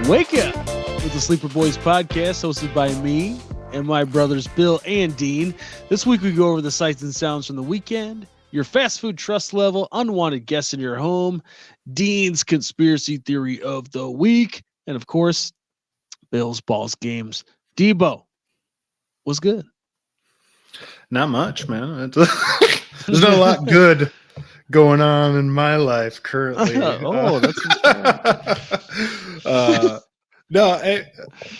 Wake Up with the Sleeper Boys podcast, hosted by me and my brothers Bill and Dean. This week we go over the sights and sounds from the weekend, your fast food trust level, unwanted guests in your home, Dean's conspiracy theory of the week, and of course, Bill's balls games. Debo, what's good? Not much, man. There's not a lot good going on in my life currently. No,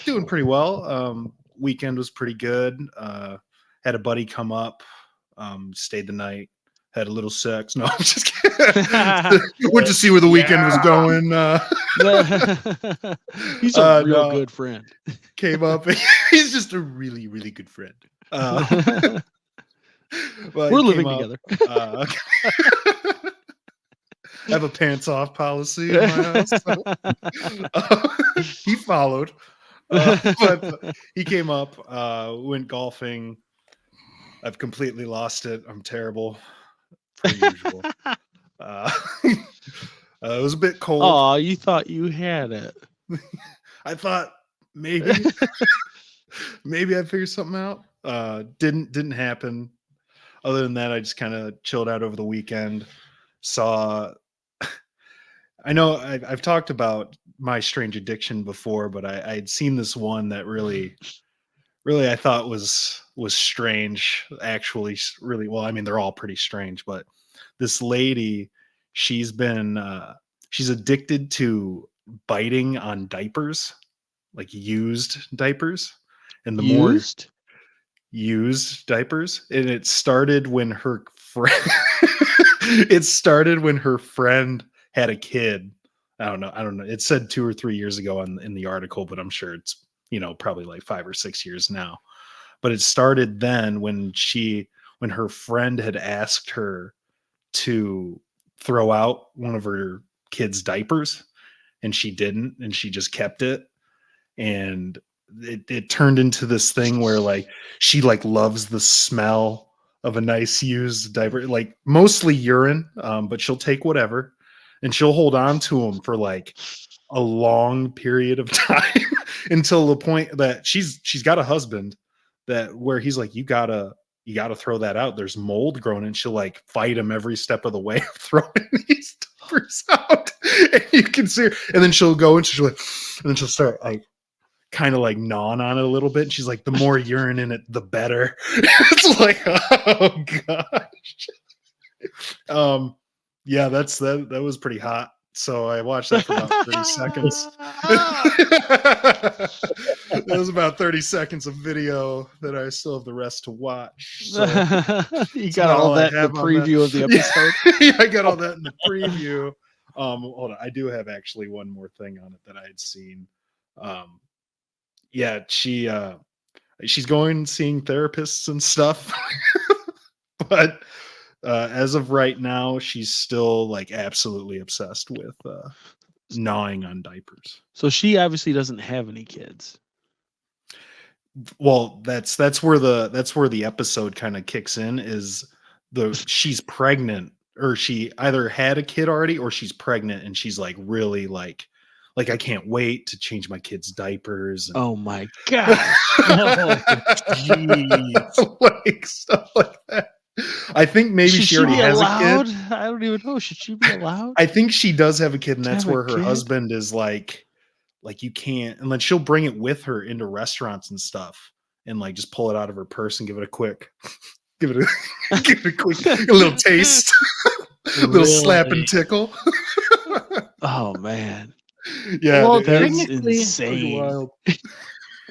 doing pretty well. Weekend was pretty good. Had a buddy come up, stayed the night, had a little sex. No, I'm just kidding. Went to see where the weekend was going. He's a real good friend. Came up. He's just a really, really good friend. We're living together. I have a pants off policy in my house. So. He followed, but he came up, went golfing. I've completely lost it. I'm terrible, per usual. It was a bit cold. Oh, you thought you had it. I thought maybe I'd figure something out. Didn't happen. Other than that, I just kind of chilled out over the weekend. I know I've talked about my strange addiction before, but I had seen this one that really I thought was strange. Actually, really, well, I mean, they're all pretty strange, but this lady, she's addicted to biting on diapers, like used diapers, and the more used diapers, and it started when her friend had a kid. I don't know. It said 2 or 3 years ago in the article, but I'm sure it's, probably like 5 or 6 years now. But it started then when her friend had asked her to throw out one of her kids' diapers, and she didn't, and she just kept it. And it turned into this thing where like she like loves the smell of a nice used diaper, like mostly urine, but she'll take whatever, and she'll hold on to them for like a long period of time until the point that she's got a husband where he's like, you gotta throw that out. There's mold growing, and she'll like fight him every step of the way of throwing these diapers out. And you can see her, and then she'll go and she'll start like kind of like gnawing on it a little bit. And she's like, the more urine in it, the better. It's like, oh gosh. Yeah, that was pretty hot. So I watched that for about 30 seconds. That was about 30 seconds of video that I still have the rest to watch. So you got all that in the preview of the episode. Yeah, I got all that in the preview. Hold on. I do have actually one more thing on it that I had seen. Yeah, she's going seeing therapists and stuff, but as of right now, she's still like absolutely obsessed with gnawing on diapers. So she obviously doesn't have any kids. Well, that's where the episode kind of kicks in. Is she's pregnant, or she either had a kid already, or she's pregnant, and she's like really like I can't wait to change my kids' diapers. And oh my god! Jeez. Like stuff like that. I think maybe she already has a kid. I don't even know. Should she be allowed? I think she does have a kid, and that's where her husband is like you can't. And then she'll bring it with her into restaurants and stuff, and like just pull it out of her purse and give it a quick, a little taste, a little slap and tickle. Oh man. Yeah, well, that's insane.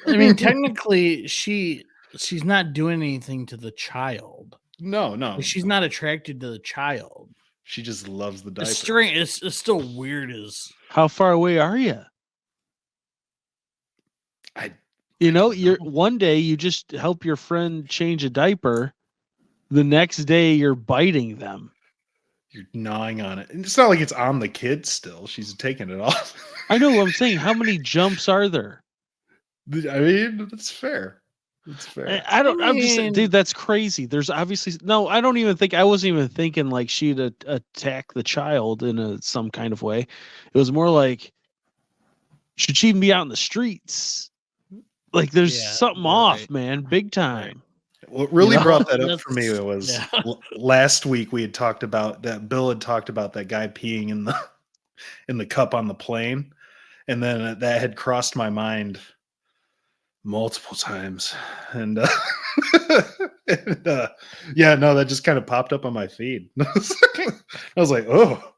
I mean, technically, she's not doing anything to the child. No, she's not attracted to the child. She just loves the diaper. It's still weird as. How far away are you? You're one day you just help your friend change a diaper. The next day you're biting them. You're gnawing on it. And it's not like it's on the kid still. She's taking it off. I know what I'm saying. How many jumps are there? I mean, that's fair. It's fair. I'm just saying, dude, that's crazy. There's obviously I wasn't even thinking like she'd attack the child in some kind of way. It was more like Should she even be out in the streets? Like, there's something off, man, big time. Right. What really brought that up for me was last week we had talked about that. Bill had talked about that guy peeing in the cup on the plane, and then that had crossed my mind multiple times, and yeah, no, that just kind of popped up on my feed. I was like, oh,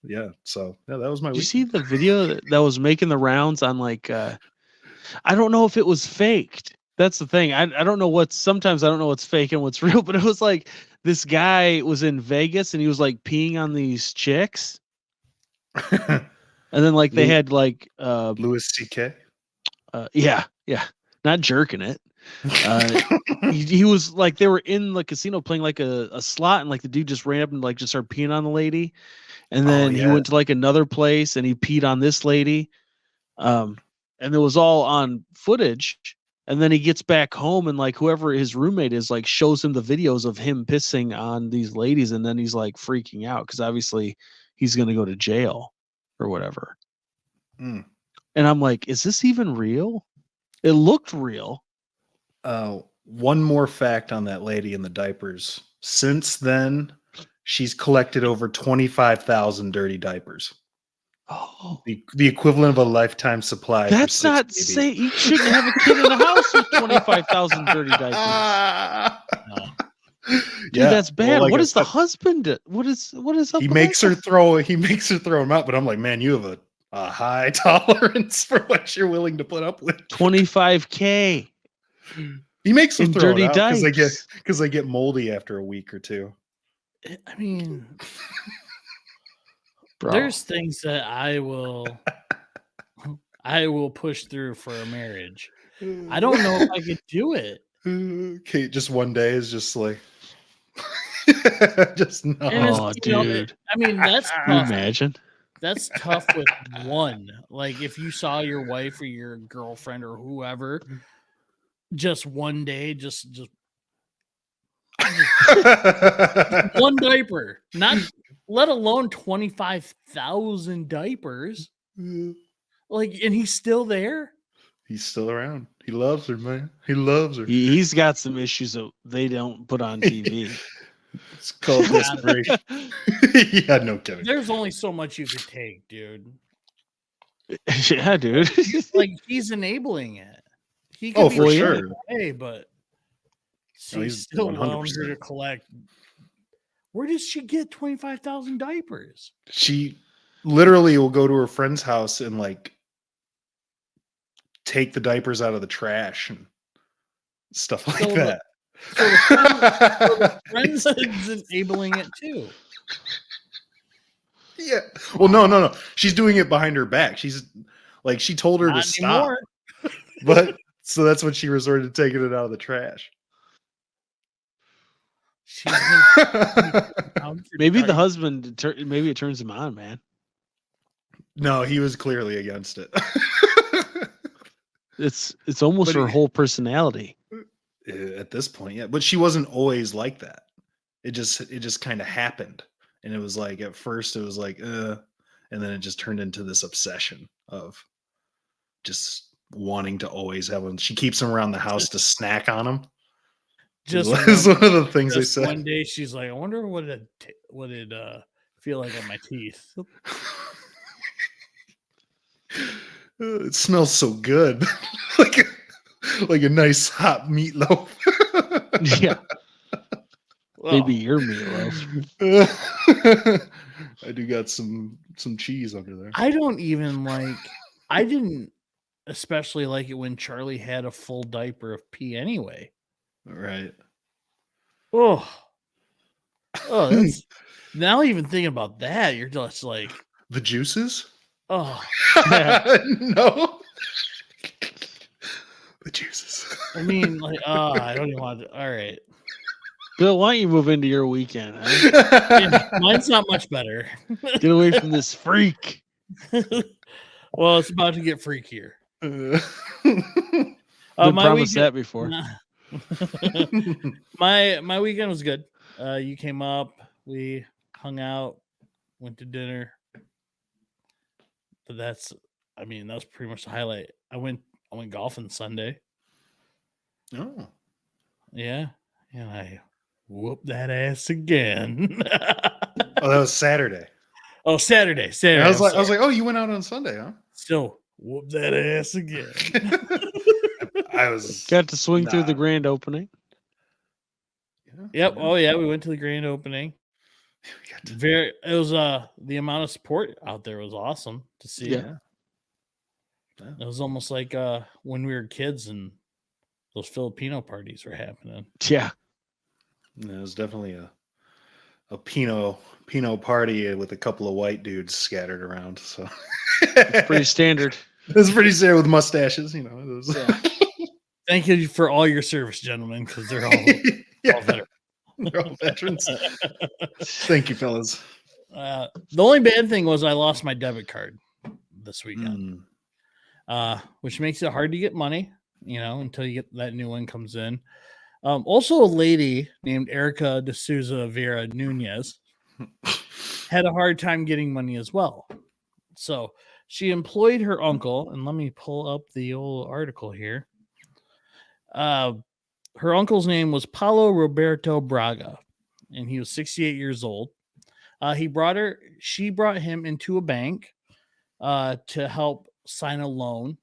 yeah. So yeah, that was my. Did you see the video that was making the rounds on like? I don't know if it was faked. That's the thing. I don't know sometimes I don't know what's fake and what's real, but it was like this guy was in Vegas and he was like peeing on these chicks. And then like they had like Louis C.K. Yeah, not jerking it. He was like they were in the casino playing like a slot, and like the dude just ran up and like just started peeing on the lady, and then he went to like another place and he peed on this lady, and it was all on footage. And then he gets back home and like whoever his roommate is like shows him the videos of him pissing on these ladies, and then he's like freaking out because obviously he's gonna go to jail or whatever. And I'm like, is this even real? It looked real. One more fact on that lady in the diapers. Since then, she's collected over 25,000 dirty diapers. Oh, the equivalent of a lifetime supply. That's not saying you shouldn't have a kid in the house with 25,000 dirty diapers. No. Dude, that's bad. Well, like what is the husband? What is up? He makes her throw them out, but I'm like, man, you have a high tolerance for what you're willing to put up with. $25,000. He makes them throw it out because they get moldy after a week or two. I mean, there's things that I will push through for a marriage. I don't know if I could do it. Okay, just one day is just like just no. Oh, dude. I mean, that's tough. Can you imagine? That's tough with one. Like if you saw your wife or your girlfriend or whoever just one day, just one diaper, not let alone 25,000 diapers. Like, and he's still there. He's still around. He loves her, man. He loves her. He's got some issues that they don't put on TV. It's called desperation. Yeah, no kidding. There's only so much you could take, dude. Yeah, dude. Like he's enabling it. He could be for sure. Away, but she's still allowing her to collect. Where does she get 25,000 diapers? She literally will go to her friend's house and like take the diapers out of the trash and stuff like that. So the friends is enabling it too. Yeah. Well, no. She's doing it behind her back. She's like, she told her to stop. But so that's when she resorted to taking it out of the trash. Maybe the husband, maybe it turns him on, man. No, he was clearly against it. It's almost her whole personality. At this point, yeah. But she wasn't always like that. It just kind of happened. And it was like, at first it was like, and then it just turned into this obsession of just wanting to always have one. She keeps him around the house to snack on him. Just one of the things they said. One day she's like, I wonder what it feel like on my teeth. It smells so good. like a nice hot meatloaf. Yeah. Maybe your meatloaf. I do got some cheese under there. I didn't especially like it when Charlie had a full diaper of pee anyway. Right. Oh, that's, now even thinking about that, you're just like the juices. Oh, yeah. No. The juices. I mean, like, I don't even want to. All right. Bill, why don't you move into your weekend? Huh? Yeah, mine's not much better. Get away from this freak. Well, it's about to get freakier. Been promised that before. My weekend was good. You came up, we hung out, went to dinner. But I mean, that was pretty much the highlight. I went golfing Sunday. Oh, Yeah. And I whooped that ass again. oh, that was Saturday. Oh, Saturday. And I was I'm like, oh, you went out on Sunday, huh? Still whoop that ass again. I was Got to swing through the grand opening. Yeah, Yep. yeah. Oh yeah, we went to the grand opening. We got to- It was the amount of support out there was awesome to see. Yeah. It was almost like when we were kids and those Filipino parties were happening. Yeah. It was definitely a Pinot party with a couple of white dudes scattered around. So Pretty standard. It's pretty standard with mustaches, you know. It was, Thank you for all your service, gentlemen, because they're all, all veterans. They're all veterans. Thank you, fellas. The only bad thing was I lost my debit card this weekend, which makes it hard to get money, until you get that new one comes in. Also, a lady named Erica de Souza Vera Nunez had a hard time getting money as well. So she employed her uncle, and let me pull up the old article here. Her uncle's name was Paulo Roberto Braga, and he was 68 years old. She brought him into a bank to help sign a loan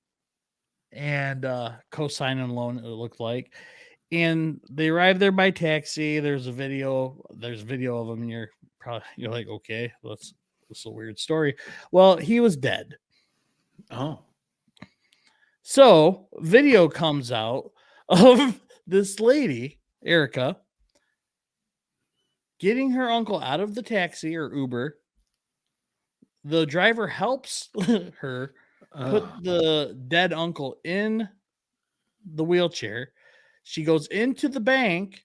and co-sign a loan, it looked like. And they arrived there by taxi. There's a video of him, and you're like, okay, that's a weird story. Well, he was dead. Oh. So video comes out of this lady, Erica, getting her uncle out of the taxi or Uber. The driver helps her put the dead uncle in the wheelchair. She goes into the bank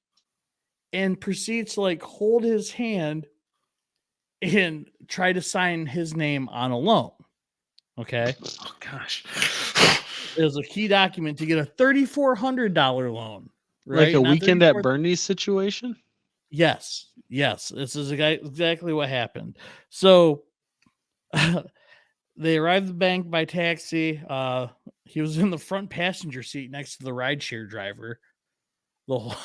and proceeds to hold his hand and try to sign his name on a loan. Okay. Oh gosh. It was a key document to get a $3,400 loan. Right? Like a weekend at Bernie's situation? Yes. This is exactly what happened. So they arrived at the bank by taxi. He was in the front passenger seat next to the rideshare driver. The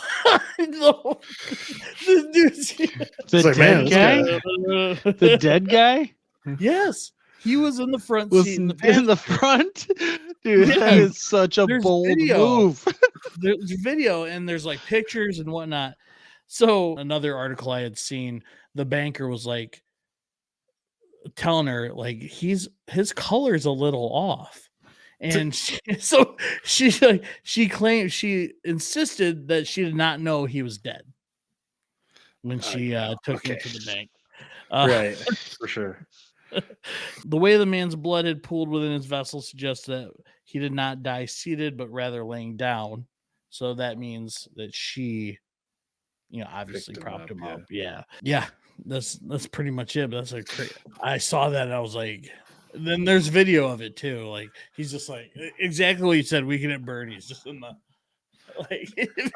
dead guy? The dead guy? Yes. He was in the front seat. In the front? Dude, that is such a bold move. There's video and there's pictures and whatnot. So another article I had seen, the banker was telling her his color's a little off. And she insisted that she did not know he was dead when she took him to the bank. Right, for sure. The way the man's blood had pooled within his vessel suggests that he did not die seated, but rather laying down. So that means that she, obviously propped him up. Yeah. That's pretty much it. But I saw that and I was like, then there's video of it too. He's just exactly what you said. Weekend at Bernie's, just in the I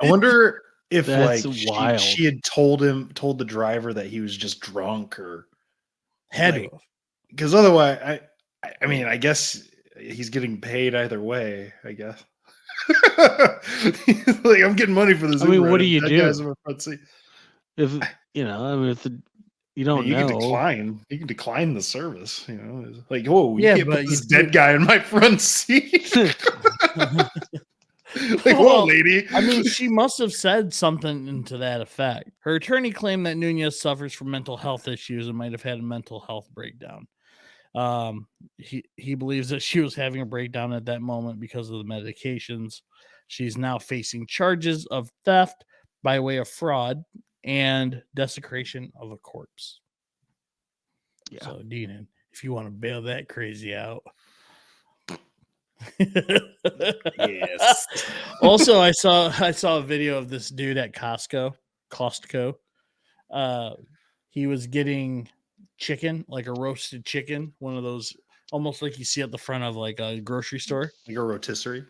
wonder if That's wild. She had told the driver that he was just drunk or had because otherwise I mean I guess he's getting paid either way, I guess. I'm getting money for this. I mean, what do you do? If you don't know. You can decline the service, It's whoa, you can't put this dead guy in my front seat. Whoa, lady. I mean, she must have said something to that effect. Her attorney claimed that Nunez suffers from mental health issues and might have had a mental health breakdown. He believes that she was having a breakdown at that moment because of the medications. She's now facing charges of theft by way of fraud and desecration of a corpse. Yeah. So, Dean, if you want to bail that crazy out. Yes. Also, I saw a video of this dude at Costco. He was getting chicken, like a roasted chicken, one of those almost like you see at the front of a grocery store. Like a rotisserie.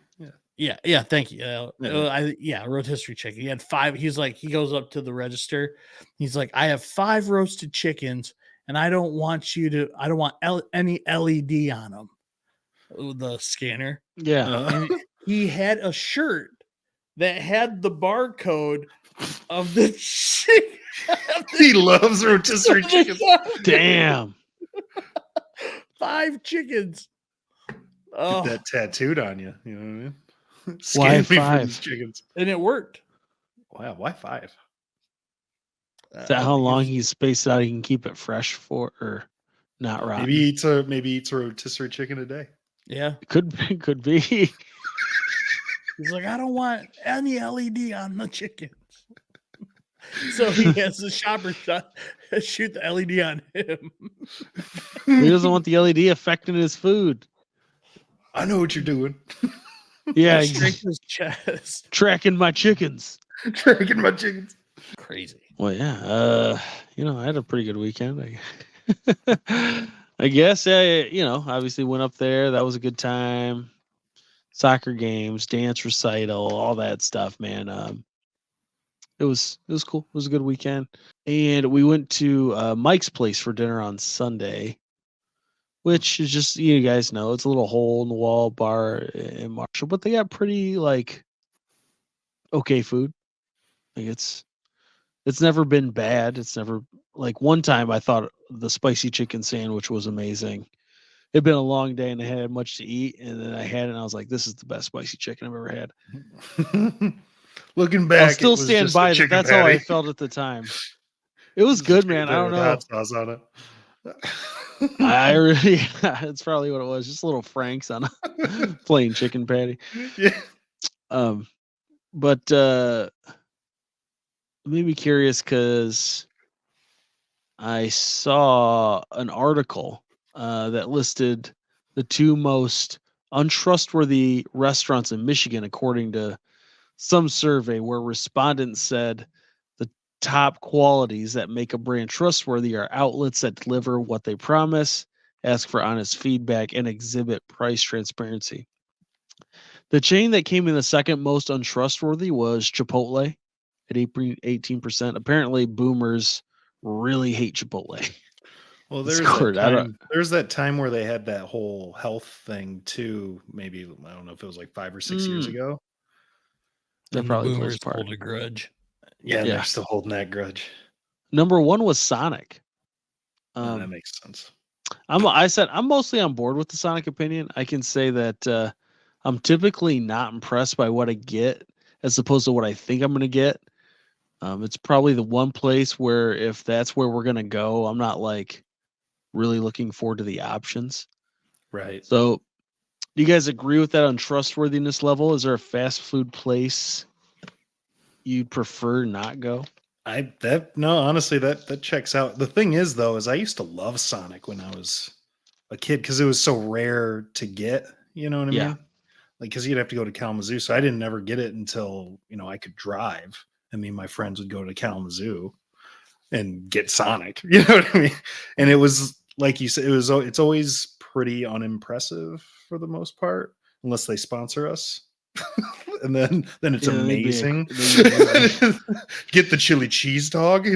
Yeah. Thank you. Rotisserie chicken. He had 5. He goes up to the register. He's like, I have 5 roasted chickens, and I don't want any LED on them. the scanner. Yeah. And he had a shirt that had the barcode of the chicken. He loves rotisserie chicken. Damn. 5 chickens. Get Oh, that tattooed on you. You know what I mean? Why Scan me for 5? these chickens. and it worked. Wow, why 5? Is that how long he's spaced out? He can keep it fresh for, or not rotten? Maybe eats a rotisserie chicken a day. Yeah. Could be. He's like, I don't want any LED on the chickens. So he has the shopper shoot the LED on him. He doesn't want the LED affecting his food. I know what you're doing. Yeah, Straight to his chest. tracking my chickens. Tracking my chickens. Crazy. Well, yeah. I had a pretty good weekend. I guess. Obviously went up there. That was a good time. Soccer games, dance recital, all that stuff, man. It was cool. It was a good weekend. And we went to Mike's place for dinner on Sunday, which is just, you guys know, it's a little hole in the wall bar in Marshall, but they got pretty okay food. Like it's never been bad. It's never like one time I thought the spicy chicken sandwich was amazing. It'd been a long day and I hadn't had much to eat, and then I had it and I was like, this is the best spicy chicken I've ever had. Looking back, I'll still stand by that. That's how I felt at the time. It was good, man. I don't know. Hot sauce on it. I really, it's probably what it was. Just a little Frank's on a plain chicken patty. Yeah. But it made me curious because I saw an article that listed the 2 most untrustworthy restaurants in Michigan, according to some survey where respondents said the top qualities that make a brand trustworthy are outlets that deliver what they promise, ask for honest feedback, and exhibit price transparency. The chain that came in the second most untrustworthy was Chipotle at 18%. Apparently, boomers really hate Chipotle. Well, There's that time where they had that whole health thing too. Maybe, I don't know if it was like 5 or 6 years ago. That And probably the plays boomers a part. hold a grudge. Yeah, they're still holding that grudge. Number 1 was Sonic. That makes sense. I'm mostly on board with the Sonic opinion. I can say that I'm typically not impressed by what I get as opposed to what I think I'm going to get. It's probably the one place where if that's where we're going to go, I'm not really looking forward to the options. Right. So do you guys agree with that untrustworthiness level? Is there a fast food place you'd prefer not go? Honestly, that checks out. The thing is, though, is I used to love Sonic when I was a kid because it was so rare to get. You know what I mean? Like, because you'd have to go to Kalamazoo, so I didn't ever get it until I could drive, and me and my friends would go to Kalamazoo and get Sonic. You know what I mean? And it was like you said, it's always pretty unimpressive for the most part, unless they sponsor us. And then it's amazing. Get the chili cheese dog.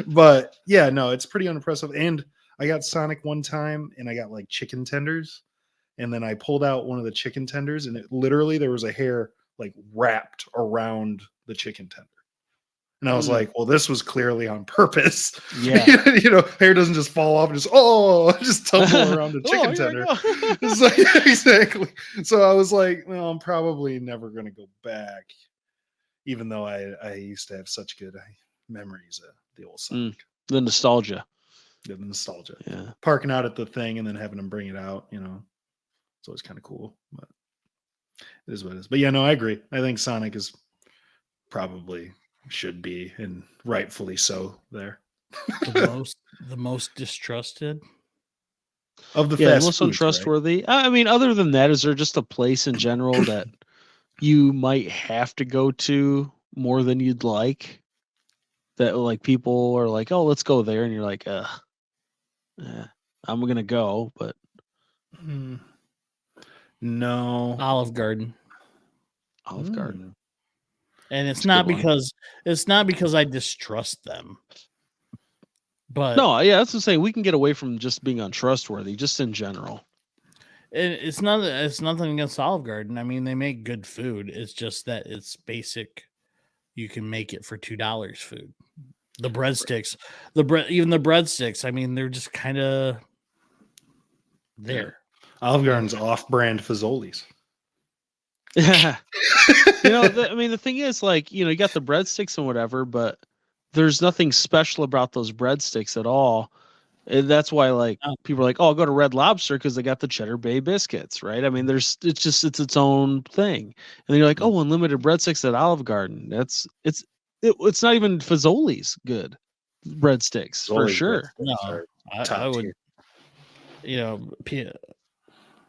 But yeah, no, it's pretty unimpressive. And I got Sonic one time and I got like chicken tenders. And then I pulled out one of the chicken tenders and there was a hair like wrapped around the chicken tender. And I was like, well, this was clearly on purpose. Yeah. Hair doesn't just fall off and just tumble around the chicken tender. It's like, exactly. So I was like, well, I'm probably never going to go back, even though I used to have such good memories of the old Sonic. The nostalgia. The nostalgia. Yeah. Parking out at the thing and then having them bring it out, it's always kind of cool. But it is what it is. But yeah, no, I agree. I think Sonic is probably should be, and rightfully so, there. the most distrusted of the most foods, untrustworthy. Right? I mean, other than that, is there just a place in general that you might have to go to more than you'd like? That like people are like, oh, let's go there, and you're like, I'm gonna go, but no. Olive Garden. And it's not because I distrust them. But no, yeah, that's what I'm saying. We can get away from just being untrustworthy, just in general. it's nothing against Olive Garden. I mean, they make good food. It's just that it's basic. You can make it for $2 food. The breadsticks, even the breadsticks. I mean, they're just kind of there. Olive Garden's off-brand Fazoli's. Yeah. I mean, the thing is, like, you got the breadsticks and whatever, but there's nothing special about those breadsticks at all. And that's why, like, people are like, "Oh, I'll go to Red Lobster because they got the Cheddar Bay biscuits," right? I mean, it's its own thing. And then you're like, "Oh, unlimited breadsticks at Olive Garden." It's not even Fazoli's good breadsticks for sure. No, I would.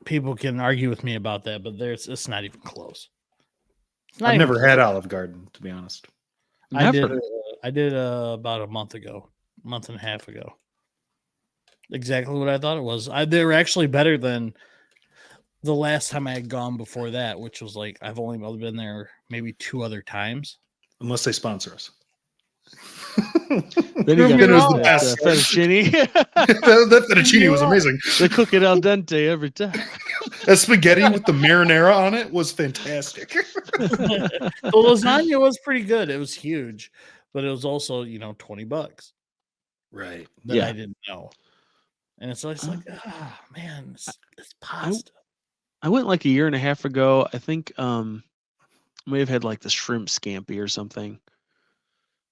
People can argue with me about that, but it's not even close. I've never had Olive Garden, to be honest. I did about a month and a half ago. Exactly what I thought it was. They were actually better than the last time I had gone before that, which was like I've only been there maybe 2 other times. Unless they sponsor us. Then you got the best fettuccine. that fettuccine was amazing. They cook it al dente every time. That spaghetti with the marinara on it was fantastic. The lasagna was pretty good. It was huge, but it was also $20. Right. That I didn't know. And it's like, oh man, it's pasta. I went like a year and a half ago. I think may have had like the shrimp scampi or something.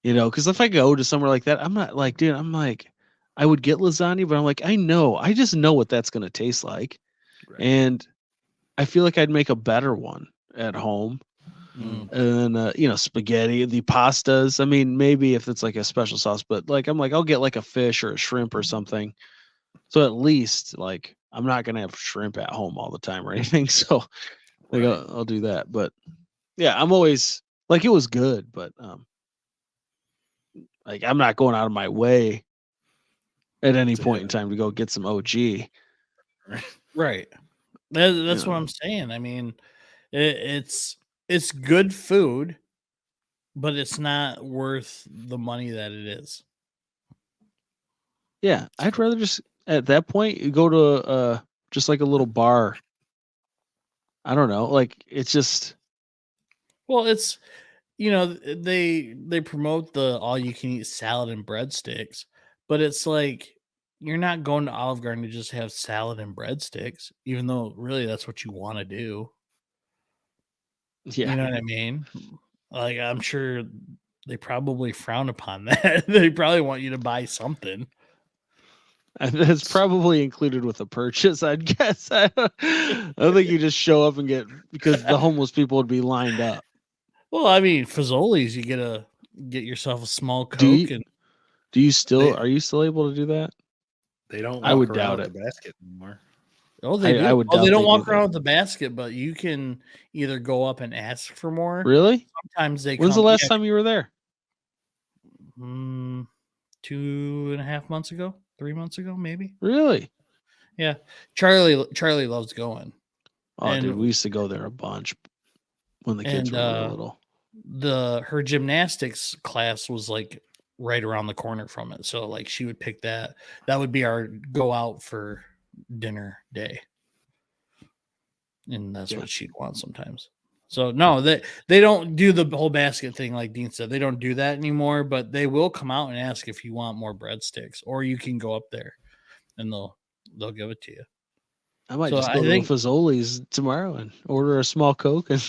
Because if I go to somewhere like that, I'm not like, dude, I'm like, I would get lasagna, but I'm like, I just know what that's gonna taste like. Right. And I feel like I'd make a better one at home. And then spaghetti, the pastas. I mean, maybe if it's like a special sauce, but like I'm like, I'll get like a fish or a shrimp or something. So at least like I'm not gonna have shrimp at home all the time or anything. So like I'll do that. But yeah, I'm always like, it was good, but like I'm not going out of my way at any point in time to go get some OG. Right. That's what I'm saying. I mean, it's good food, but it's not worth the money that it is. Yeah, I'd rather just at that point you go to just like a little bar. I don't know, like it's just. Well, it's they promote the all you can eat salad and breadsticks, but it's like you're not going to Olive Garden to just have salad and breadsticks, even though really that's what you want to do. Yeah. You know what I mean? Like, I'm sure they probably frown upon that. They probably want you to buy something. And that's probably included with the purchase, I'd guess. I don't think you just show up and get, because the homeless people would be lined up. Well, I mean, Fazoli's, you get yourself a small Coke. Are you still able to do that? They don't. I would doubt it. The basket anymore. Oh, they do. They don't walk around with the basket, but you can either go up and ask for more. Really? Sometimes they. When's the last time you were there? 2.5 months ago, 3 months ago, maybe. Really? Yeah. Charlie loves going. Oh, dude, we used to go there a bunch when the kids were little. Her gymnastics class was like right around the corner from it, so like she would pick that. That would be our go out for dinner day, and that's what she'd want sometimes. So no, they don't do the whole basket thing like Dean said. They don't do that anymore, but they will come out and ask if you want more breadsticks, or you can go up there and they'll give it to you. I might just go to Fazoli's tomorrow and order a small Coke and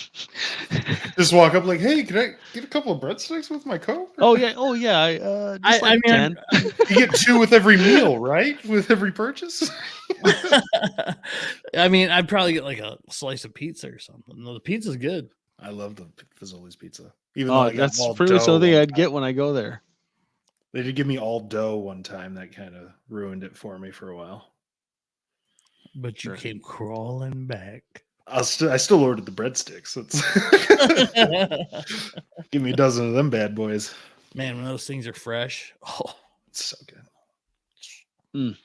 just walk up like, "Hey, can I get a couple of breadsticks with my Coke?" Oh yeah. I 10. You get 2 with every meal, right? With every purchase. I mean, I'd probably get like a slice of pizza or something. The pizza's good. I love the Fazoli's pizza. Even though that's pretty much something I'd get when I go there. They did give me all dough one time. That kind of ruined it for me for a while. But you came crawling back. I still ordered the breadsticks. Give me a dozen of them bad boys. Man, when those things are fresh, it's so good.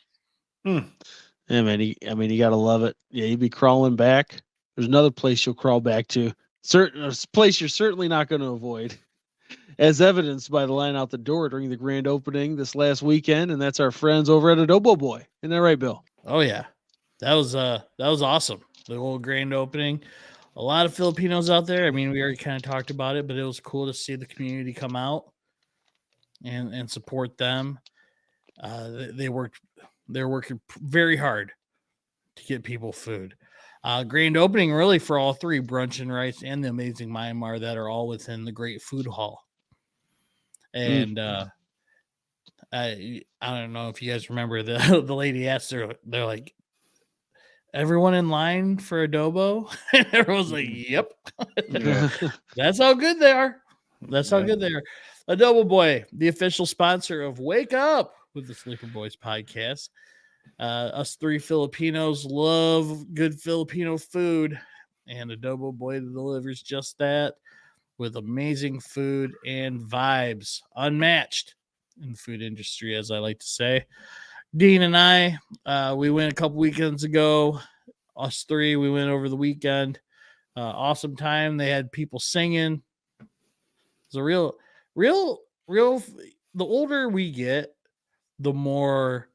Yeah, man. You gotta love it. Yeah, you'd be crawling back. There's another place you'll crawl back to. A place you're certainly not going to avoid, as evidenced by the line out the door during the grand opening this last weekend, and that's our friends over at Adobo Boy. Isn't that right, Bill? Oh yeah. That was awesome. The whole grand opening. A lot of Filipinos out there. I mean, we already kind of talked about it, but it was cool to see the community come out and support them. They're working very hard to get people food. Grand opening really for all three, Brunch and Rice and the Amazing Myanmar, that are all within the Great Food Hall. And I don't know if you guys remember the lady asked her, they're like, everyone in line for adobo? And everyone's like, yep. Yeah. That's how good they are. That's how good they are. Adobo Boy, the official sponsor of Wake Up with the Sleeper Boys podcast. Us three Filipinos love good Filipino food, and Adobo Boy delivers just that with amazing food and vibes, unmatched in the food industry, as I like to say. Dean and I, we went a couple weekends ago. Us three, we went over the weekend. Awesome time. They had people singing. It's a real. The older we get, the more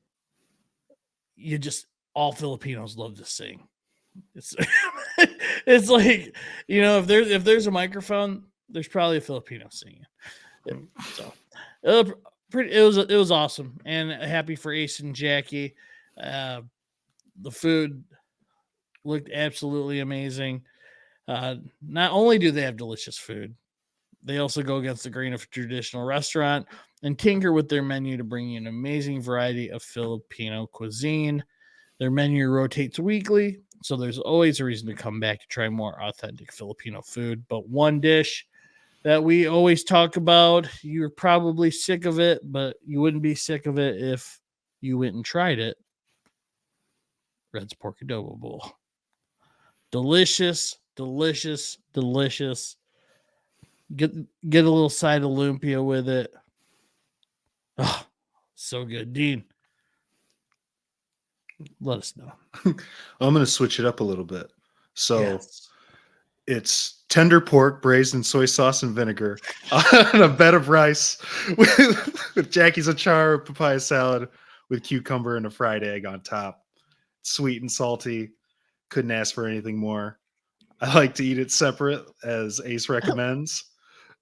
all Filipinos love to sing. It's it's like, if there's a microphone, there's probably a Filipino singing. So it was awesome, and happy for Ace and Jackie. The food looked absolutely amazing. Not only do they have delicious food, they also go against the grain of a traditional restaurant and tinker with their menu to bring you an amazing variety of Filipino cuisine. Their menu rotates weekly, so there's always a reason to come back to try more authentic Filipino food. But one dish that we always talk about, you're probably sick of it, but you wouldn't be sick of it if you went and tried it. Red's Pork Adobo Bowl. Delicious, delicious, delicious. Get a little side of lumpia with it. Oh, so good. Dean, let us know. I'm going to switch it up a little bit. So Yes. It's tender pork braised in soy sauce and vinegar on a bed of rice with Jackie's achar, papaya salad with cucumber and a fried egg on top. Sweet and salty. Couldn't ask for anything more. I like to eat it separate, as Ace recommends.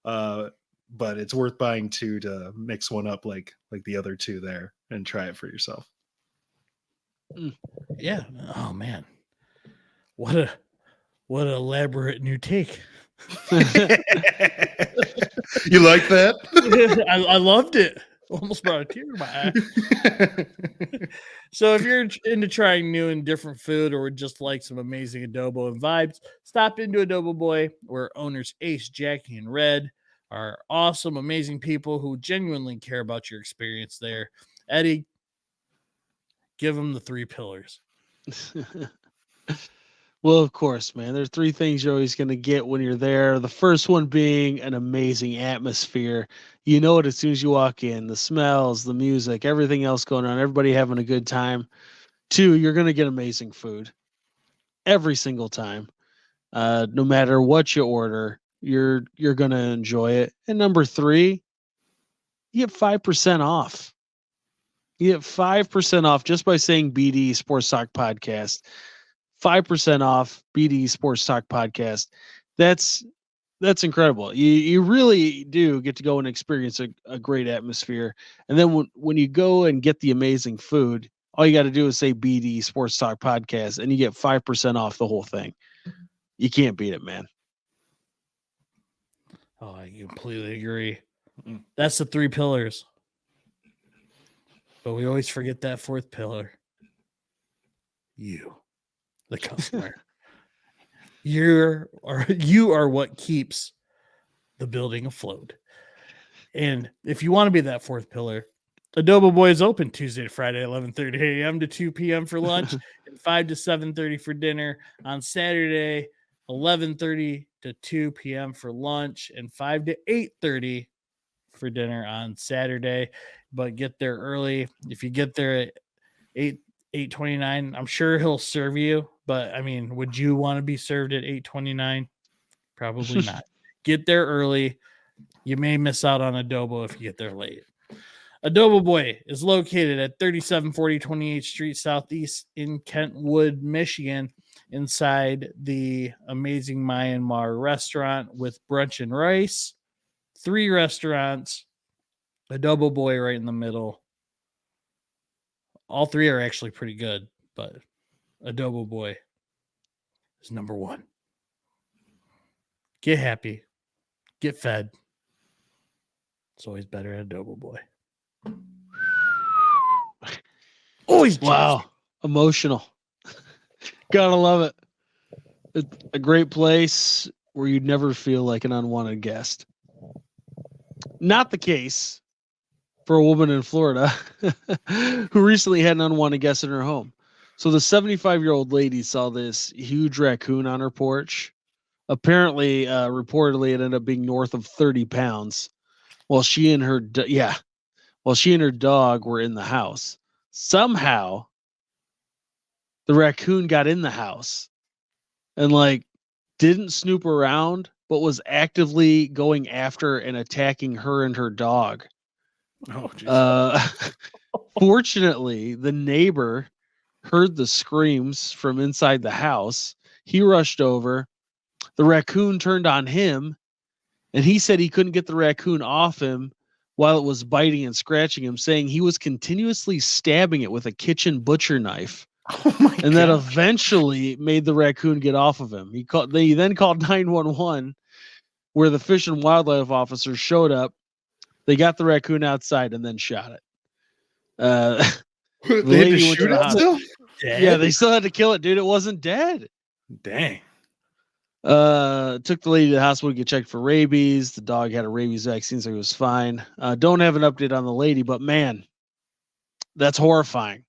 But it's worth buying two to mix one up like the other two there and try it for yourself. Yeah. Oh man. What an elaborate new take. You like that? I loved it. Almost brought a tear to my eye. So if you're into trying new and different food, or would just like some amazing adobo and vibes, stop into Adobo Boy, where owners Ace, Jackie, and Red are awesome, amazing people who genuinely care about your experience there. Eddie, give them the 3 pillars. Well, of course, man. There's 3 things you're always going to get when you're there. The first one being an amazing atmosphere. You know it as soon as you walk in. The smells, the music, everything else going on, everybody having a good time. 2, you're going to get amazing food every single time. No matter what you order, you're going to enjoy it. And number 3, you get 5% off. You get 5% off just by saying BD Sports Talk Podcast. 5% off BD Sports Talk Podcast. That's incredible. You really do get to go and experience a great atmosphere. And then when you go and get the amazing food, all you got to do is say BD Sports Talk Podcast, and you get 5% off the whole thing. You can't beat it, man. Oh, I completely agree. That's the 3 pillars. But we always forget that 4th pillar. You, the customer. You are what keeps the building afloat. And if you want to be that 4th pillar, Adobo Boy is open Tuesday to Friday, 11:30 a.m. to 2 p.m. for lunch, and 5 to 7:30 for dinner. On Saturday, 11:30 to 2 p.m. for lunch, and 5 to 8:30 for dinner on Saturday. But get there early. If you get there at 8:29, I'm sure he'll serve you. But I mean, would you want to be served at 8:29? Probably not. Get there early. You may miss out on adobo if you get there late. Adobo Boy is located at 3740 28th Street Southeast in Kentwood, Michigan, inside the amazing Myanmar restaurant with brunch and rice. 3 restaurants, Adobo Boy right in the middle. All 3 are actually pretty good, but Adobo Boy is number 1. Get happy, get fed. It's always better at Adobo Boy. Always Wow. Emotional. Gotta love it. It's a great place where you'd never feel like an unwanted guest. Not the case for a woman in Florida who recently had an unwanted guest in her home. So the 75-year-old lady saw this huge raccoon on her porch. Apparently, reportedly, it ended up being north of 30 pounds. While she and her dog were in the house. Somehow, the raccoon got in the house and like didn't snoop around, but was actively going after and attacking her and her dog. Oh, geez. Fortunately, the neighbor heard the screams from inside the house. He rushed over. The raccoon turned on him, and he said he couldn't get the raccoon off him while it was biting and scratching him, saying he was continuously stabbing it with a kitchen butcher knife. Oh my And that God. eventually made the raccoon get off of him. He then called 911, where the Fish and Wildlife officers showed up. They got the raccoon outside and then shot it. The They had to lady went to shoot the it hospital. still? Yeah, they still had to kill it, dude. It wasn't dead. Dang. Took the lady to the hospital to get checked for rabies. The dog had a rabies vaccine, so he was fine. Don't have an update on the lady, but man, that's horrifying.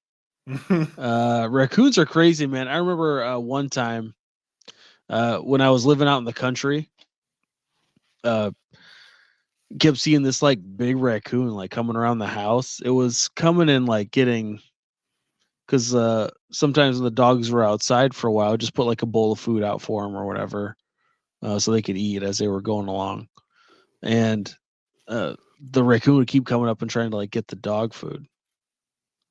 Raccoons are crazy, man. I remember one time when I was living out in the country, kept seeing this like big raccoon like coming around the house. It was coming and like getting, because sometimes when the dogs were outside for a while, just put like a bowl of food out for them or whatever, so they could eat as they were going along. And the raccoon would keep coming up and trying to like get the dog food.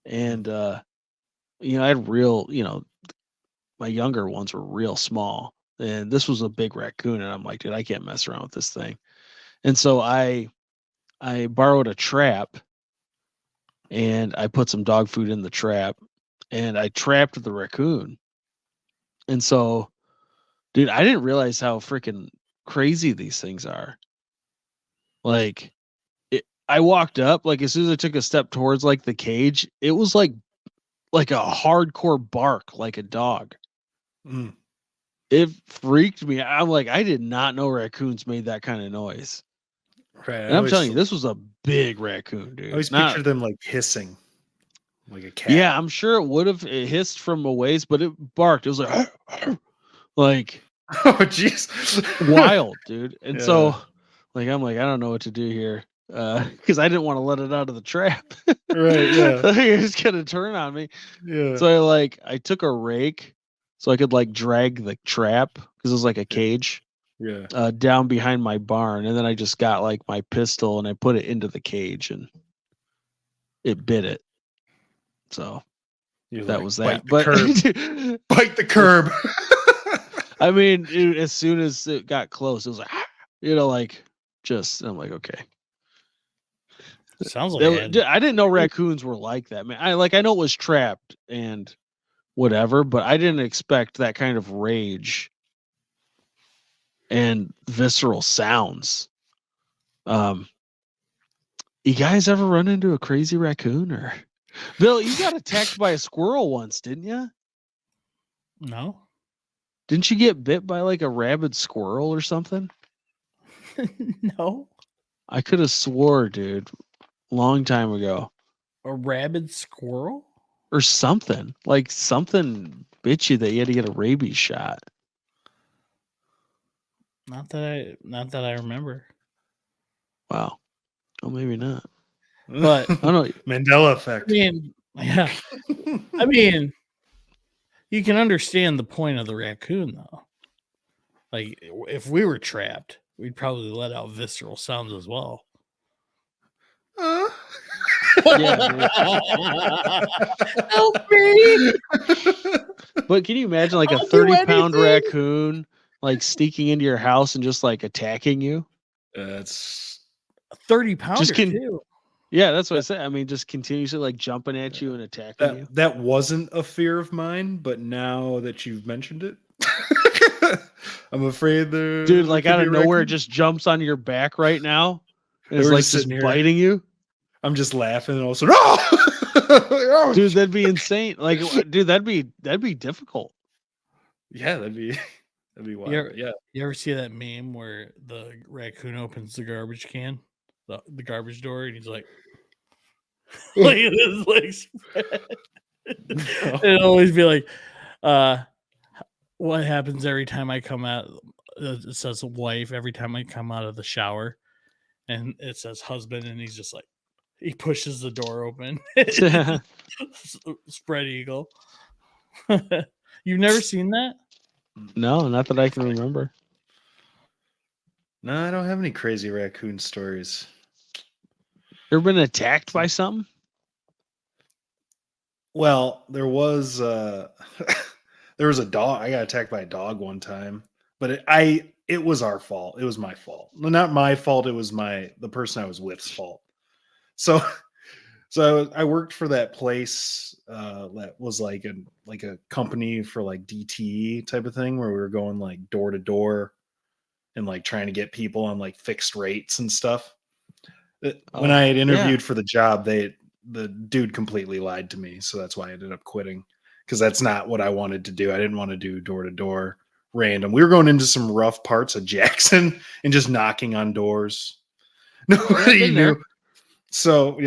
And I had my younger ones were real small, and this was a big raccoon, and I'm like, dude, I can't mess around with this thing. And so I borrowed a trap, and I put some dog food in the trap, and I trapped the raccoon. And so, dude, I didn't realize how freaking crazy these things are. Like, I walked up, like as soon as I took a step towards like the cage, it was like a hardcore bark, like a dog. Mm. It freaked me. I'm like, I did not know raccoons made that kind of noise. Right. And I'm telling you, this was a big raccoon, dude. I always picture them like hissing, like a cat. Yeah, I'm sure it would have hissed from a ways, but it barked. It was like, like, oh, jeez, wild, dude. And Yeah. so, like, I'm like, I don't know what to do here, because I didn't want to let it out of the trap. Right. Yeah. It's gonna turn on me. Yeah. So I took a rake so I could like drag the trap, because it was like a cage. Yeah. Down behind my barn, and then I just got like my pistol and I put it into the cage, and it bit it. So You're that like, was bite that. the curb. Bite the curb. I mean, as soon as it got close, it was like, like just. I'm like, okay. Sounds like I didn't know raccoons were like that, man. I know it was trapped and whatever, but I didn't expect that kind of rage and visceral sounds. You guys ever run into a crazy raccoon? Or Bill, you got attacked by a squirrel once, didn't you? No. Didn't you get bit by like a rabid squirrel or something? No. I could have swore, dude, long time ago. A rabid squirrel? Or something. Like something bit you that you had to get a rabies shot. Not that I remember. Wow. Oh, maybe not. But I don't know. Mandela effect. I mean, yeah. I mean, you can understand the point of the raccoon, though. Like, if we were trapped, we'd probably let out visceral sounds as well. Yeah, Help me! but can you imagine like a I'll do 30-pound anything. raccoon like sneaking into your house and just like attacking you? That's 30 Just pounder can too. Yeah, that's what I said. I mean, just continuously like jumping at you and attacking you. that wasn't a fear of mine, but now that you've mentioned it, I'm afraid Dude, there like could out be of a nowhere it raccoon. just jumps on your back right now and And is we're like just just sitting here. biting you. I'm just laughing and all of a sudden, oh! Dude, that'd be insane. Like dude, that'd be difficult. Yeah, that'd be wild. You Yeah. ever see that meme where the raccoon opens the garbage can, the garbage door, and he's like, look at his legs spread. No. It'd always be like, what happens every time I come out? It says wife every time I come out of the shower, and it says husband, and he's just like, he pushes the door open. Spread eagle. You've never seen that? No, not that I can remember. No, I don't have any crazy raccoon stories. Ever been attacked by something? Well, there was there was a dog. I got attacked by a dog one time, but it was our fault. It was my fault. Well, not my fault. It was the person I was with's fault. So I worked for that place that was like a company for like DTE type of thing where we were going like door to door and like trying to get people on like fixed rates and stuff. When I had interviewed for the job, the dude completely lied to me, so that's why I ended up quitting, because that's not what I wanted to do. I didn't want to do door to door random. We were going into some rough parts of Jackson and just knocking on doors. Nobody been knew. there. So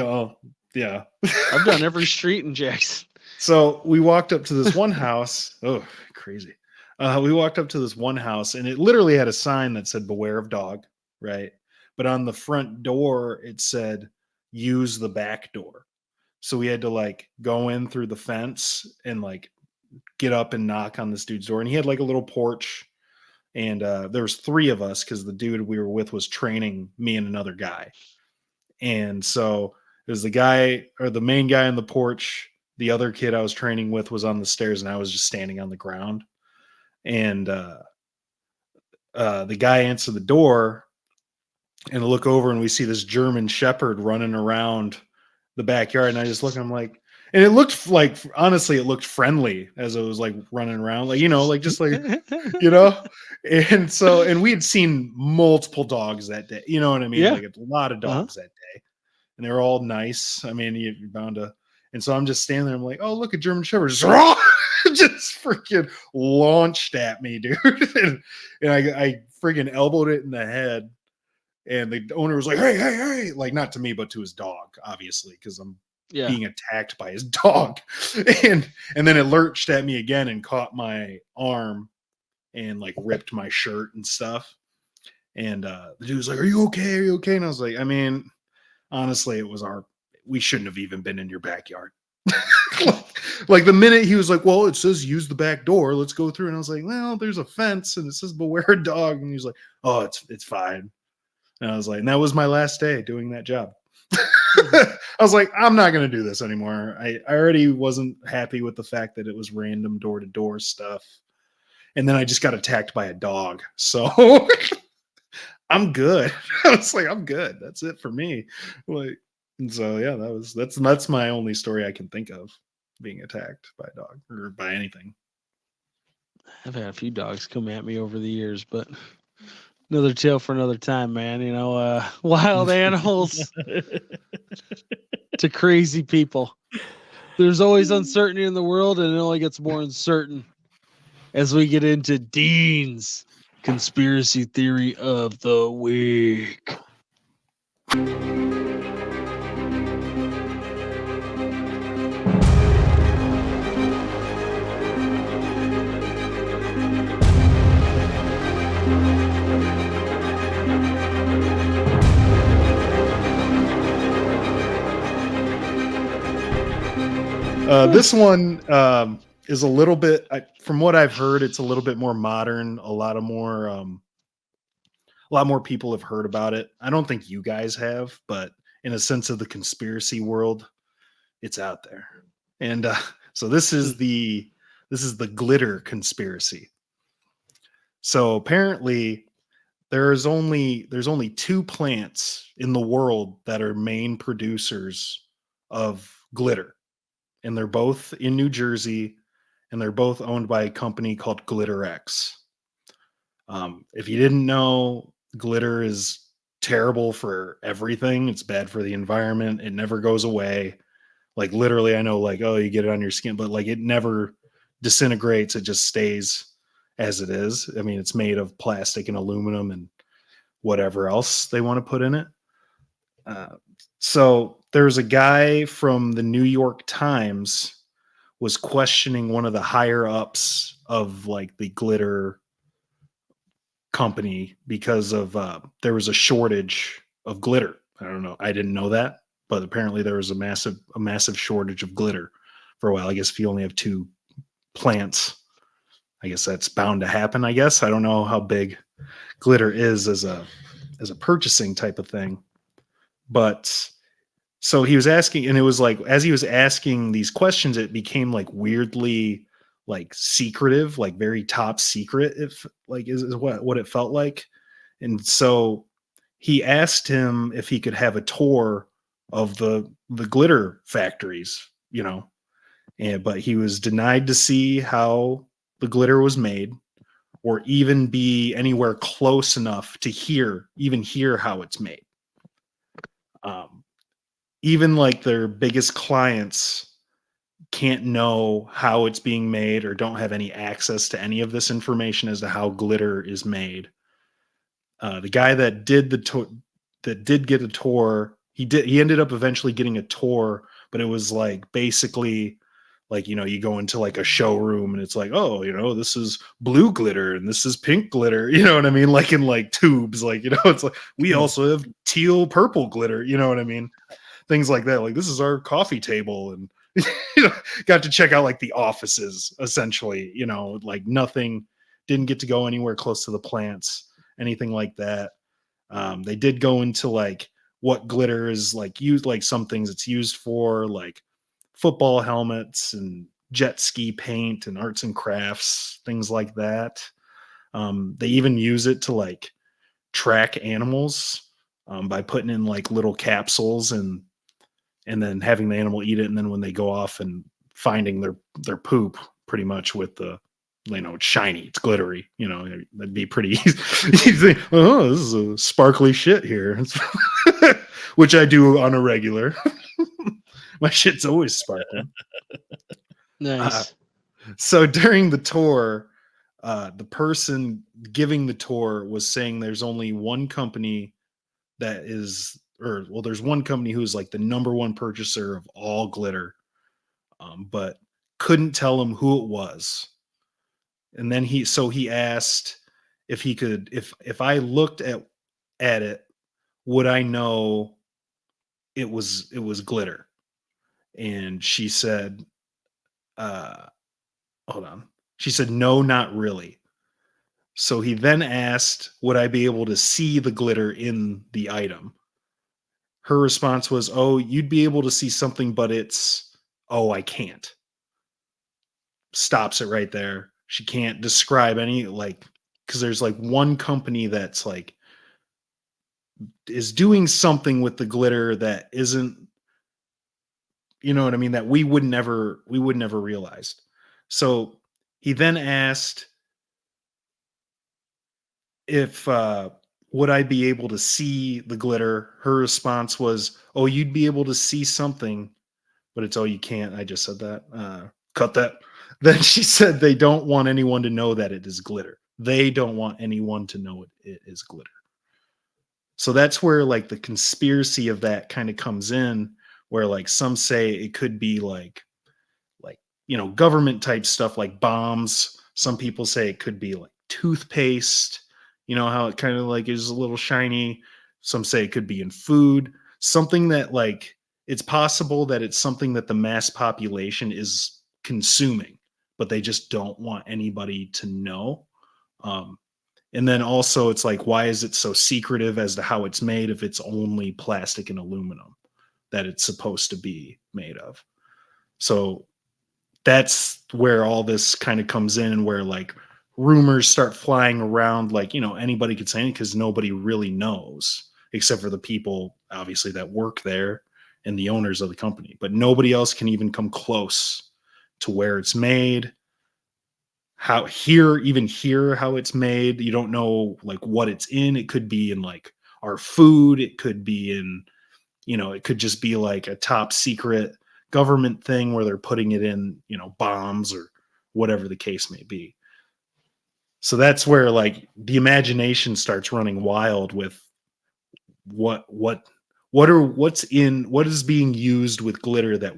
yeah, I've done every street in Jackson. So we walked up to this one house. Oh, crazy. We walked up to this one house and it literally had a sign that said beware of dog, right? But on the front door, it said use the back door. So we had to like go in through the fence and like get up and knock on this dude's door. And he had like a little porch. And there was 3 of us because the dude we were with was training me and another guy. And so it was the guy or the main guy on the porch. The other kid I was training with was on the stairs and I was just standing on the ground. And the guy answered the door and I look over and we see this German Shepherd running around the backyard. And I just look and I'm like, and it looked like, honestly, it looked friendly as it was like running around, like, like just like, and so, and we had seen multiple dogs that day, you know what I mean? Yeah. Like a lot of dogs that day and they were all nice. I mean, you're bound to, and so I'm just standing there. I'm like, oh, look, a German Shepherd just freaking launched at me, dude. and I freaking elbowed it in the head. And the owner was like, hey, like not to me, but to his dog, obviously, because I'm being attacked by his dog. and then it lurched at me again and caught my arm and like ripped my shirt and stuff. And the dude was like, are you okay? Are you okay? And I was like, I mean, honestly, we shouldn't have even been in your backyard. like the minute he was like, well, it says use the back door, let's go through. And I was like, well, there's a fence and it says beware a dog. And he was like, oh, it's fine. And I was like, and that was my last day doing that job. I was like, I'm not going to do this anymore. I already wasn't happy with the fact that it was random door to door stuff. And then I just got attacked by a dog. So I'm good. I was like, I'm good. That's it for me. Like, and so yeah, that's my only story I can think of being attacked by a dog or by anything. I've had a few dogs come at me over the years, but another tale for another time, man. Wild animals to crazy people. There's always uncertainty in the world, and it only gets more uncertain as we get into Dean's conspiracy theory of the week. This one is a little bit, from what I've heard, it's a little bit more modern. A lot more people have heard about it. I don't think you guys have, but in a sense of the conspiracy world, it's out there. And so this is the glitter conspiracy. So apparently there's only two plants in the world that are main producers of glitter, and they're both in New Jersey, and they're both owned by a company called Glitter X. If you didn't know, glitter is terrible for everything. It's bad for the environment. It never goes away. Like literally, I know, like, oh, you get it on your skin, but like it never disintegrates. It just stays as it is. I mean, it's made of plastic and aluminum and whatever else they want to put in it. So there's a guy from the New York Times was questioning one of the higher ups of like the glitter company because of there was a shortage of glitter. I don't know. I didn't know that, but apparently there was a massive shortage of glitter for a while. I guess if you only have two plants, I guess that's bound to happen. I guess I don't know how big glitter is as a purchasing type of thing, but so he was asking, and it was like as he was asking these questions, it became like weirdly like secretive, like very top secret, if like is what it felt like. And so he asked him if he could have a tour of the glitter factories, you know, but he was denied to see how the glitter was made or even be anywhere close enough to hear how it's made. Even like their biggest clients can't know how it's being made or don't have any access to any of this information as to how glitter is made. The guy that did get a tour, he ended up eventually getting a tour, but it was like basically like, you know, you go into like a showroom and it's like, oh, you know, this is blue glitter and this is pink glitter, you know what I mean? Like in like tubes, like, you know, it's like we also have teal purple glitter, you know what I mean? Things like that. Like this is our coffee table, and you know, got to check out like the offices essentially, you know, like nothing, didn't get to go anywhere close to the plants, anything like that. They did go into like what glitter is like used, like some things it's used for, like football helmets and jet ski paint and arts and crafts, things like that. They even use it to like track animals by putting in like little capsules and then having the animal eat it, and then when they go off and finding their poop, pretty much with the, you know, it's shiny, it's glittery, you know, that'd be pretty easy. You think, oh, this is a sparkly shit here, which I do on a regular. My shit's always sparkling. Nice. So during the tour, the person giving the tour was saying there's only one company that is, or well, there's one company who's like the number one purchaser of all glitter, but couldn't tell him who it was. And then he asked if he could, if I looked at it, would I know it was glitter? And she said, hold on. She said, no, not really. So he then asked, would I be able to see the glitter in the item? Her response was, oh, you'd be able to see something, but it's, oh, I can't. Stops it right there. She can't describe any, like, because there's like one company that's like, is doing something with the glitter that isn't, you know what I mean, that we would never realize. So he then asked if would I be able to see the glitter. Her response was, oh, you'd be able to see something, but it's, oh, you can't. I just said that. Cut that. Then she said they don't want anyone to know that it is glitter. They don't want anyone to know it is glitter. So that's where like the conspiracy of that kind of comes in, where like some say it could be like, you know, government type stuff like bombs. Some people say it could be like toothpaste, you know, how it kind of like is a little shiny. Some say it could be in food, something that like, it's possible that it's something that the mass population is consuming, but they just don't want anybody to know. And then also it's like, why is it so secretive as to how it's made if it's only plastic and aluminum that it's supposed to be made of? So that's where all this kind of comes in, and where like rumors start flying around, like, anybody could say it because nobody really knows except for the people obviously that work there and the owners of the company, but nobody else can even come close to where it's made, how it's made. You don't know like what it's in. It could be in like our food, it could be in, it could just be like a top secret government thing where they're putting it in, bombs or whatever the case may be. So that's where like the imagination starts running wild with what is being used with glitter that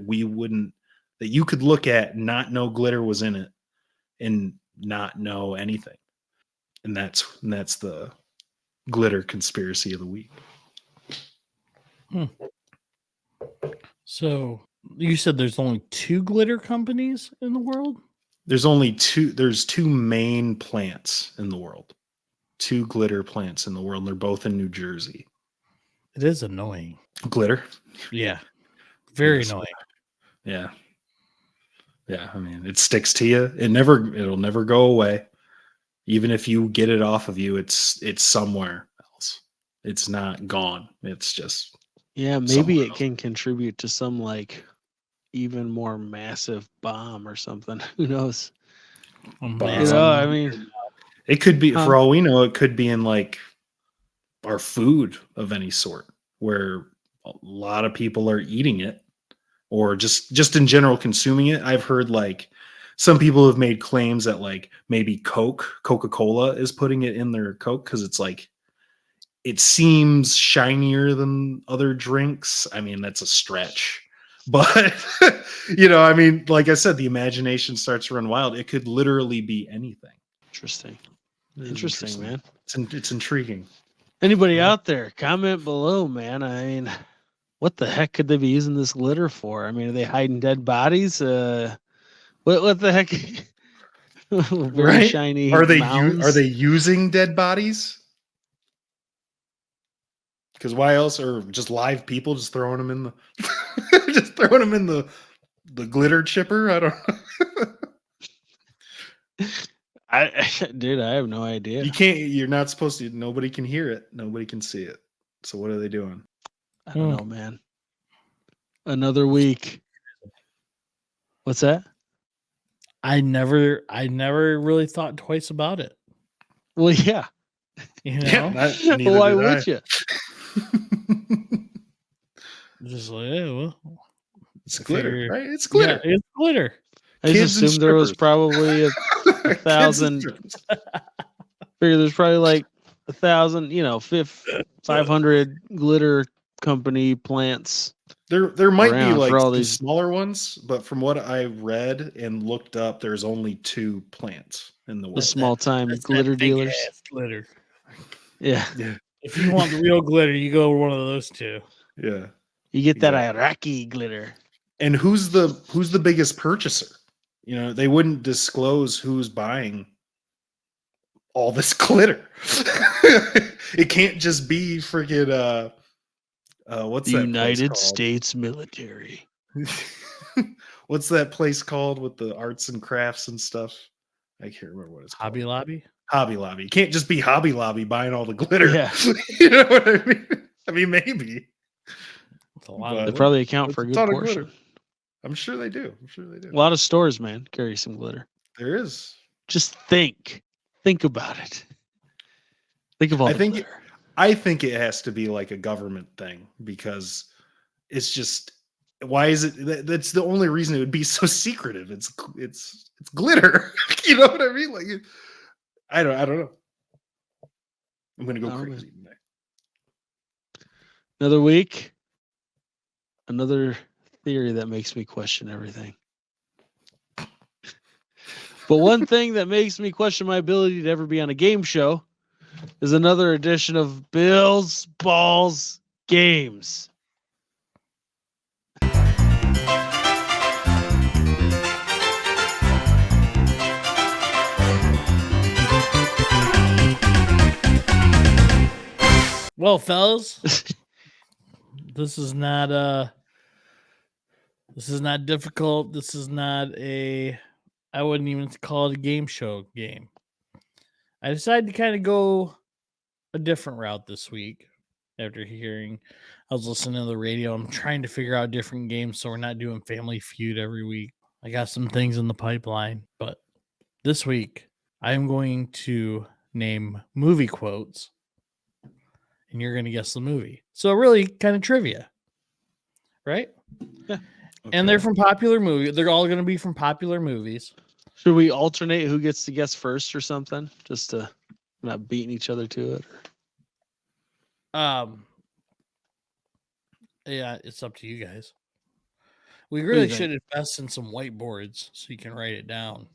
you could look at and not know glitter was in it and not know anything. And that's the glitter conspiracy of the week. So you said there's only 2 glitter companies in the world? There's two main plants in the world. 2 glitter plants in the world. And they're both in New Jersey. It is annoying. Glitter? Yeah. Very annoying. Yeah. Yeah. I mean, it sticks to you. It'll never go away. Even if you get it off of you, it's somewhere else. It's not gone. It's just. Yeah, maybe it can contribute to some like even more massive bomb or something. Who knows? I mean, it could be, for all we know, it could be in like our food of any sort, where a lot of people are eating it, or just in general consuming it. I've heard like some people have made claims that like maybe Coca-Cola is putting it in their Coke because it's like, it seems shinier than other drinks. I mean, that's a stretch, but I mean, like I said, the imagination starts to run wild. It could literally be anything. Interesting, man. It's intriguing. Anybody out there, comment below, man. I mean, what the heck could they be using this glitter for? I mean, are they hiding dead bodies? What the heck? Very right? shiny. Are they using dead bodies? Because why else? Or just live people, just throwing them in the the glitter chipper? I don't know. Dude, I have no idea. You're not supposed to. Nobody can hear it. Nobody can see it. So what are they doing? I don't know, man. Another week. What's that? I never really thought twice about it. Well, yeah. Why would you? Just like, yeah, well, it's glitter, right? It's glitter. Yeah, it's glitter. I just assumed there was probably a 1,000. Figure there's probably like 1,000, 500 glitter company plants. There might be like all some these smaller ones, but from what I read and looked up, there's only 2 plants in the world. The small time glitter dealers. Glitter. Yeah. If you want the real glitter, you go to one of those 2. Yeah. You get that Iraqi glitter. And who's the biggest purchaser? They wouldn't disclose who's buying all this glitter. It can't just be freaking what's the that United States military. What's that place called with the arts and crafts and stuff? I can't remember what it's called. Hobby Lobby? Hobby Lobby. It can't just be Hobby Lobby buying all the glitter. Yeah. You know what I mean? I mean, maybe. They probably account for a good portion. I'm sure they do. A lot of stores, man, carry some glitter. There is. Just think about it. Think of all the glitter. I think it has to be like a government thing, because it's just, why is it? That's the only reason it would be so secretive. It's glitter. You know what I mean? Like, I don't know. I'm gonna go crazy tonight. Another week. Another theory that makes me question everything. But one thing that makes me question my ability to ever be on a game show is another edition of Bill's Balls Games. Well, fellas, this is not difficult. This is not I wouldn't even call it a game show game. I decided to kind of go a different route this week after hearing. I was listening to the radio. I'm trying to figure out different games so we're not doing Family Feud every week. I got some things in the pipeline, but this week I am going to name movie quotes and you're going to guess the movie. So really kind of trivia, right? Yeah. Okay. And they're from popular movies. They're all going to be from popular movies. Should we alternate who gets to guess first or something? Just to not beating each other to it? Yeah, it's up to you guys. We really should invest in some whiteboards so you can write it down.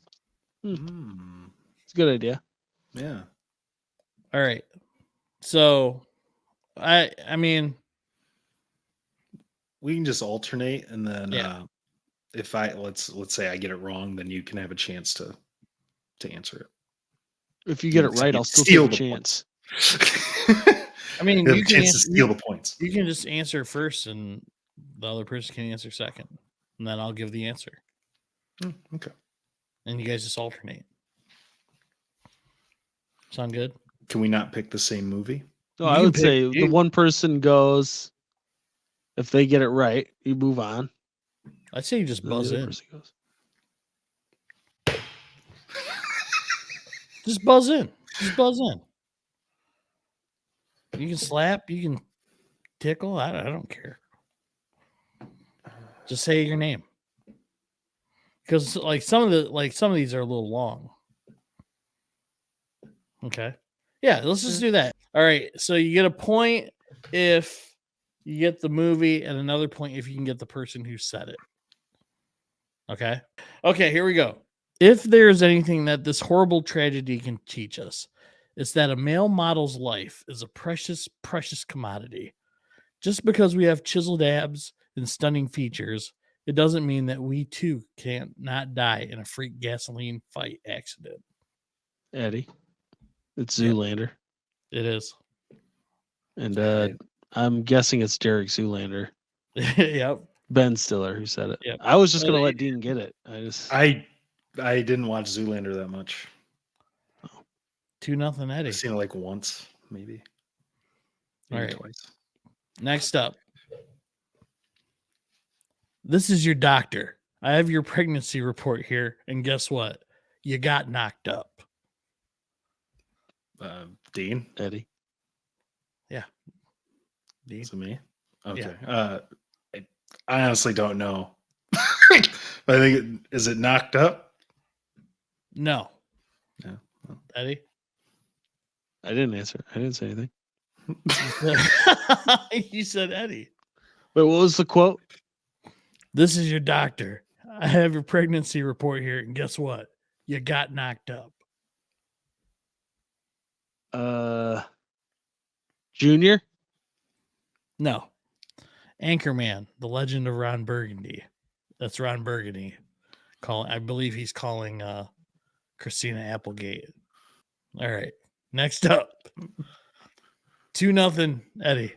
It's a good idea. Yeah. All right. So, I mean, we can just alternate, and then if let's say I get it wrong, then you can have a chance to answer it. If you get it right, I'll still take a chance. I mean, you can steal the points. You can just answer first, and the other person can answer second, and then I'll give the answer. Okay. And you guys just alternate. Sound good? Can we not pick the same movie? No, I would say the one person goes. If they get it right, you move on. I'd say you just buzz in. Just buzz in. Just buzz in. You can slap. You can tickle. I don't care. Just say your name. Because some of these are a little long. Okay. Yeah, let's just do that. All right. So you get a point if you get the movie, and another point if you can get the person who said it. Okay. Okay, here we go. If there's anything that this horrible tragedy can teach us, it's that a male model's life is a precious, precious commodity. Just because we have chiseled abs and stunning features, it doesn't mean that we too can't not die in a freak gasoline fight accident. Eddie, it's Zoolander. It is. And I'm guessing it's Derek Zoolander. Yep. Ben Stiller who said it. Yep. I was just gonna let Dean get it. I didn't watch Zoolander that much. 2-0 Eddie. I've seen it like once, maybe All right. twice. Next up. This is your doctor. I have your pregnancy report here, and guess what? You got knocked up. Dean? Eddie. Yeah. Dean. Is it me? Okay. Yeah. I honestly don't know. I think is it knocked up? No. No. Eddie? I didn't answer. I didn't say anything. You said Eddie. Wait, what was the quote? This is your doctor. I have your pregnancy report here, and guess what? You got knocked up. Junior? No. Anchorman, the legend of Ron Burgundy. That's Ron Burgundy. I believe he's calling Christina Applegate. All right. Next up. 2-0 Eddie.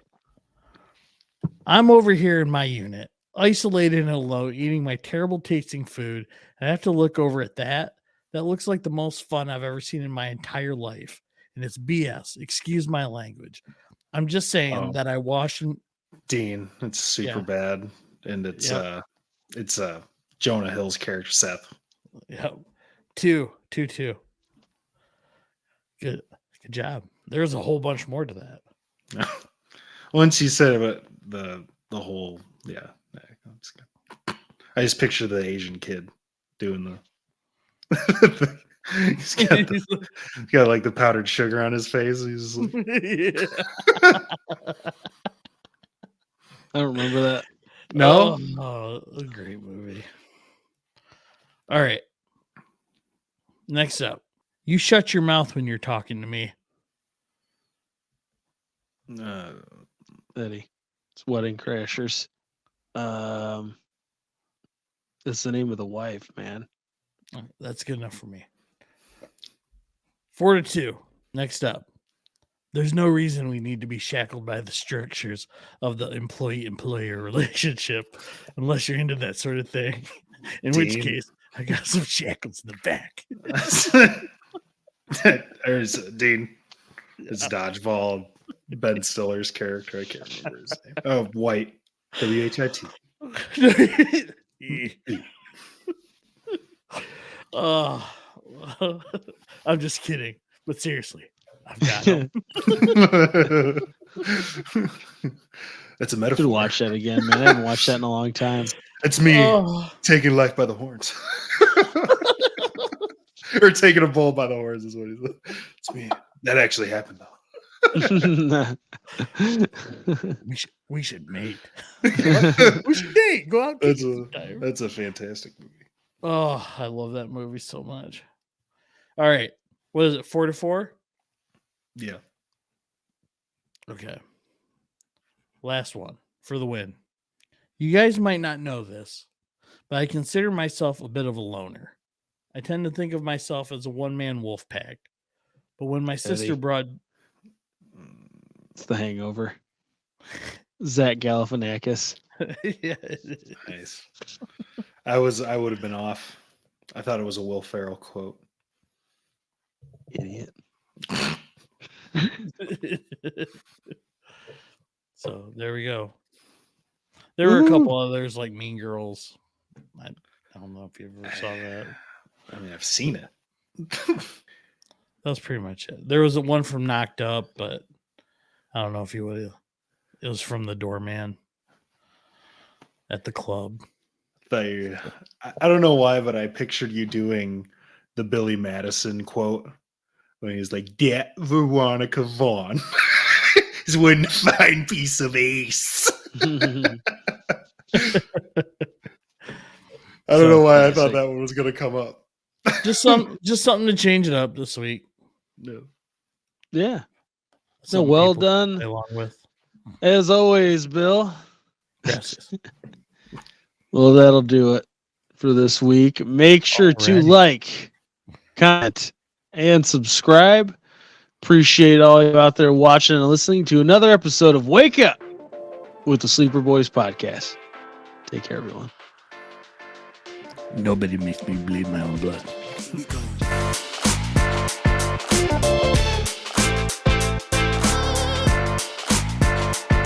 I'm over here in my unit, isolated and alone, eating my terrible tasting food. I have to look over at that. That looks like the most fun I've ever seen in my entire life. And it's BS. Excuse my language. I'm just saying that I wash and Dean. It's super bad. And it's Jonah Hill's character, Seth. Yep. 2-2. Good job. There's a whole bunch more to that. Once you said about the whole, I just picture the Asian kid doing the. he's got like the powdered sugar on his face. He's like, I don't remember that. No, a great movie. All right. Next up, you shut your mouth when you're talking to me. Eddie. It's Wedding Crashers. It's the name of the wife, man. That's good enough for me. 4-2. Next up. There's no reason we need to be shackled by the structures of the employee-employer relationship unless you're into that sort of thing. In which Dean. case, I got some shackles in the back. There's Dean. It's Dodgeball. Ben Stiller's character. I can't remember his name. Oh, White. WHIT. Oh, I'm just kidding. But seriously, I've got him. That's a I metaphor. should watch that again, man. I haven't watched that in a long time. It's me taking life by the horns. Or taking a bull by the horns is what he said. It's me. That actually happened though. We should mate. We should date. Go out. That's a fantastic movie. Oh, I love that movie so much. All right. What is it? 4-4? Yeah. Okay. Last one for the win. You guys might not know this, but I consider myself a bit of a loner. I tend to think of myself as a one-man wolf pack. But when my sister brought... It's The Hangover. Zach Galifianakis. Yeah. Nice. I would have been off. I thought it was a Will Ferrell quote. Idiot. So there we go. There were a couple others like Mean Girls. I don't know if you ever saw that. I mean, I've seen it. That was pretty much it. There was one from Knocked Up, but I don't know if you would. It was from the doorman at the club. I don't know why, but I pictured you doing the Billy Madison quote when he's like, "That Veronica Vaughn is one fine piece of ace." I don't know why I thought that one was going to come up. Just something to change it up this week. No. Yeah. So well done. Along with, as always, Bill. Gracias. Well, that'll do it for this week. Make sure to like, comment, and subscribe. Appreciate all you out there watching and listening to another episode of Wake Up with the Sleeper Boys podcast. Take care, everyone. Nobody makes me bleed my own blood.